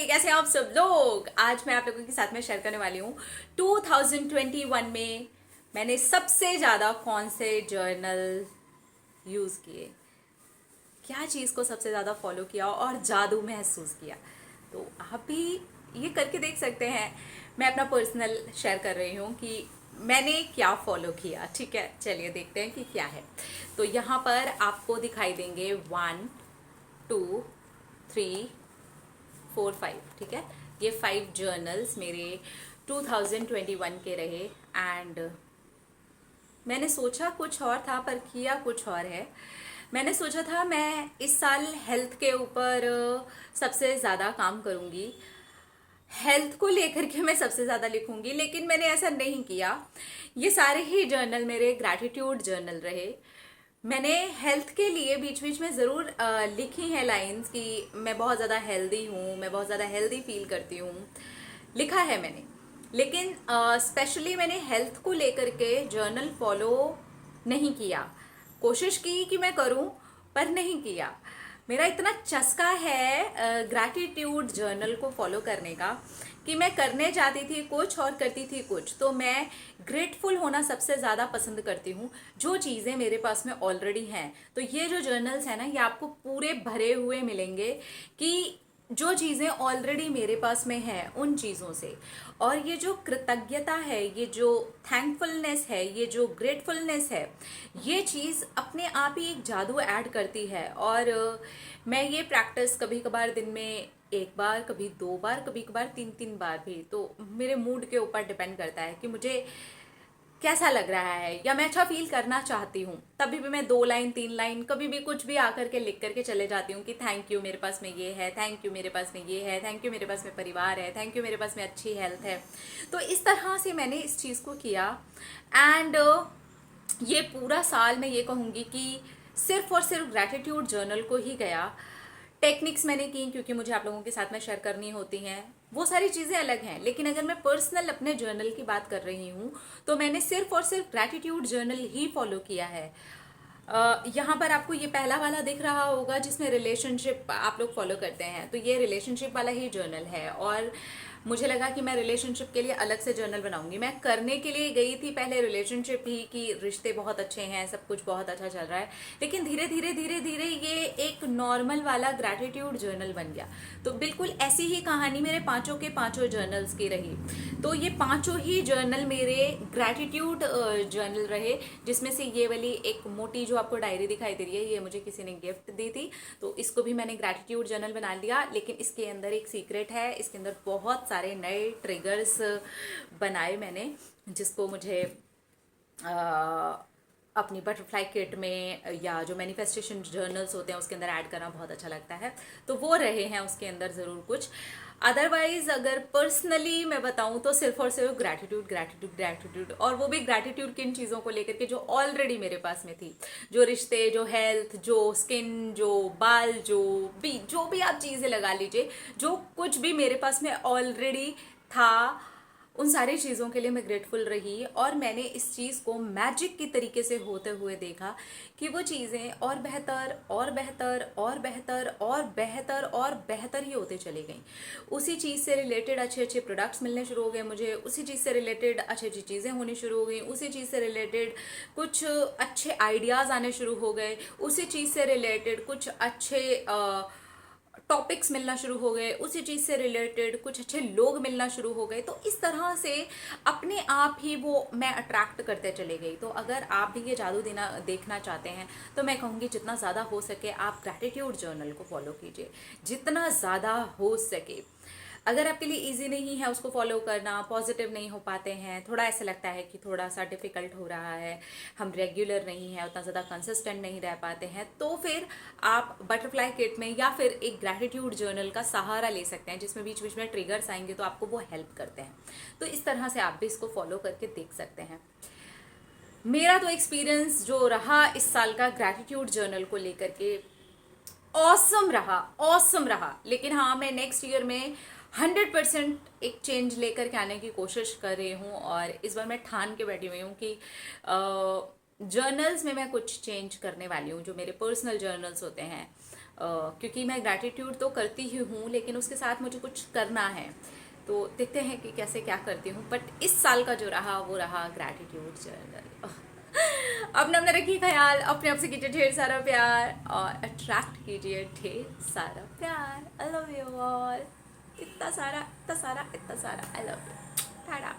कैसे हैं आप सब लोग। आज मैं आप लोगों के साथ में शेयर करने वाली हूँ 2021 में मैंने सबसे ज़्यादा कौन से जर्नल यूज़ किए, क्या चीज़ को सबसे ज़्यादा फॉलो किया और जादू महसूस किया। तो आप भी ये करके देख सकते हैं। मैं अपना पर्सनल शेयर कर रही हूँ कि मैंने क्या फॉलो किया। ठीक है, चलिए देखते हैं कि क्या है। तो यहाँ पर आपको दिखाई देंगे 1 2 3 4 5। ठीक है, ये 5 जर्नल्स मेरे 2021 के रहे। एंड मैंने सोचा कुछ और था पर किया कुछ और है। मैंने सोचा था मैं इस साल हेल्थ के ऊपर सबसे ज़्यादा काम करूँगी, हेल्थ को लेकर के मैं सबसे ज़्यादा लिखूंगी, लेकिन मैंने ऐसा नहीं किया। ये सारे ही जर्नल मेरे ग्रैटिट्यूड जर्नल रहे। मैंने हेल्थ के लिए बीच बीच में ज़रूर लिखी हैं लाइंस कि मैं बहुत ज़्यादा हेल्दी हूँ, मैं बहुत ज़्यादा हेल्दी फील करती हूँ, लिखा है मैंने। लेकिन स्पेशली मैंने हेल्थ को लेकर के जर्नल फॉलो नहीं किया। कोशिश की कि मैं करूं पर नहीं किया। मेरा इतना चस्का है ग्रैटिट्यूड जर्नल को फॉलो करने का कि मैं करने जाती थी कुछ और करती थी कुछ। तो मैं ग्रेटफुल होना सबसे ज़्यादा पसंद करती हूँ जो चीज़ें मेरे पास में ऑलरेडी हैं। तो ये जो जर्नल्स हैं ना, ये आपको पूरे भरे हुए मिलेंगे कि जो चीज़ें ऑलरेडी मेरे पास में है उन चीज़ों से। और ये जो कृतज्ञता है, ये जो थैंकफुलनेस है, ये जो ग्रेटफुलनेस है, ये चीज़ अपने आप ही एक जादू ऐड करती है। और मैं ये प्रैक्टिस कभी कभार दिन में 1 बार, कभी 2 बार, कभी कभार 3-3 बार भी, तो मेरे मूड के ऊपर डिपेंड करता है कि मुझे कैसा लग रहा है या मैं अच्छा फील करना चाहती हूँ। तभी भी मैं 2 लाइन 3 लाइन कभी भी कुछ भी आकर के लिख करके चले जाती हूँ कि थैंक यू मेरे पास में ये है, थैंक यू मेरे पास में ये है, थैंक यू मेरे पास में परिवार है, थैंक यू मेरे पास में अच्छी हेल्थ है। तो इस तरह से मैंने इस चीज़ को किया। एंड ये पूरा साल मैं ये कहूँगी कि सिर्फ और सिर्फ ग्रैटिट्यूड जर्नल को ही गया। टेक्निक्स मैंने की क्योंकि मुझे आप लोगों के साथ में शेयर करनी होती हैं, वो सारी चीज़ें अलग हैं। लेकिन अगर मैं पर्सनल अपने जर्नल की बात कर रही हूँ तो मैंने सिर्फ और सिर्फ ग्रैटिट्यूड जर्नल ही फॉलो किया है। यहाँ पर आपको ये पहला वाला दिख रहा होगा जिसमें रिलेशनशिप आप लोग फॉलो करते हैं, तो ये रिलेशनशिप वाला ही जर्नल है। और मुझे लगा कि मैं रिलेशनशिप के लिए अलग से जर्नल बनाऊंगी। मैं करने के लिए गई थी पहले रिलेशनशिप ही, कि रिश्ते बहुत अच्छे हैं, सब कुछ बहुत अच्छा चल रहा है। लेकिन धीरे धीरे धीरे धीरे ये एक नॉर्मल वाला ग्रैटिट्यूड जर्नल बन गया। तो बिल्कुल ऐसी ही कहानी मेरे पांचों के पांचों जर्नल्स की रही। तो ये पांचों ही जर्नल मेरे ग्रैटिट्यूड जर्नल रहे, जिसमें से ये वाली एक मोटी जो आपको डायरी दिखाई दे रही है, ये मुझे किसी ने गिफ्ट दी थी, तो इसको भी मैंने ग्रैटिट्यूड जर्नल बना लिया। लेकिन इसके अंदर एक सीक्रेट है, इसके अंदर बहुत सारे नए ट्रिगर्स बनाए मैंने, जिसको मुझे अपनी बटरफ्लाई किट में या जो मैनिफेस्टेशन जर्नल्स होते हैं उसके अंदर ऐड करना बहुत अच्छा लगता है। तो वो रहे हैं उसके अंदर ज़रूर कुछ। अदरवाइज अगर पर्सनली मैं बताऊं तो सिर्फ और सिर्फ ग्रैटिट्यूड ग्रैटिट्यूड ग्रैटिट्यूड, और वो भी ग्रैटिट्यूड किन चीज़ों को लेकर के जो ऑलरेडी मेरे पास में थी। जो रिश्ते, जो हेल्थ, जो स्किन, जो बाल, जो भी आप चीज़ें लगा लीजिए, जो कुछ भी मेरे पास में ऑलरेडी था, उन सारी चीज़ों के लिए मैं ग्रेटफुल रही। और मैंने इस चीज़ को मैजिक की तरीके से होते हुए देखा कि वो चीज़ें और बेहतर और बेहतर और बेहतर और बेहतर और बेहतर ही होते चली गई। उसी चीज़ से रिलेटेड अच्छे अच्छे प्रोडक्ट्स मिलने शुरू हो गए मुझे, उसी चीज़ से रिलेटेड अच्छी अच्छी चीज़ें होनी शुरू हो गई, उसी चीज़ से रिलेटेड कुछ अच्छे आइडियाज़ आने शुरू हो गए, उसी चीज़ से रिलेटेड कुछ अच्छे टॉपिक्स मिलना शुरू हो गए, उसी चीज़ से रिलेटेड कुछ अच्छे लोग मिलना शुरू हो गए। तो इस तरह से अपने आप ही वो मैं अट्रैक्ट करते चले गई। तो अगर आप भी ये जादू देखना चाहते हैं तो मैं कहूँगी जितना ज़्यादा हो सके आप ग्रैटिट्यूड जर्नल को फॉलो कीजिए, जितना ज़्यादा हो सके। अगर आपके लिए इजी नहीं है उसको फॉलो करना, पॉजिटिव नहीं हो पाते हैं, थोड़ा ऐसा लगता है कि थोड़ा सा डिफिकल्ट हो रहा है, हम रेगुलर नहीं है, उतना ज़्यादा कंसिस्टेंट नहीं रह पाते हैं, तो फिर आप बटरफ्लाई किट में या फिर एक ग्रैटिट्यूड जर्नल का सहारा ले सकते हैं, जिसमें बीच बीच में ट्रिगर्स आएंगे तो आपको वो हेल्प करते हैं। तो इस तरह से आप भी इसको फॉलो करके देख सकते हैं। मेरा तो एक्सपीरियंस जो रहा इस साल का ग्रैटिट्यूड जर्नल को लेकर के, ऑसम रहा, ऑसम रहा। लेकिन हाँ, मैं नेक्स्ट ईयर में 100% एक चेंज लेकर के आने की कोशिश कर रही हूँ। और इस बार मैं ठान के बैठी हुई हूँ कि जर्नल्स में मैं कुछ चेंज करने वाली हूँ। जो मेरे पर्सनल जर्नल्स होते हैं क्योंकि मैं ग्रैटिट्यूड तो करती ही हूँ, लेकिन उसके साथ मुझे कुछ करना है, तो देखते हैं कि कैसे क्या करती हूँ। बट इस साल का जो रहा वो रहा ग्रैटिट्यूड जर्नल। अपना अपना रखिए ख्याल, अपने आप से कीजिए ढेर सारा प्यार और अट्रैक्ट कीजिए ढेर सारा प्यार। आई लव यू ऑल, इतना सारा इतना सारा इतना सारा, आई लव यू, टाटा।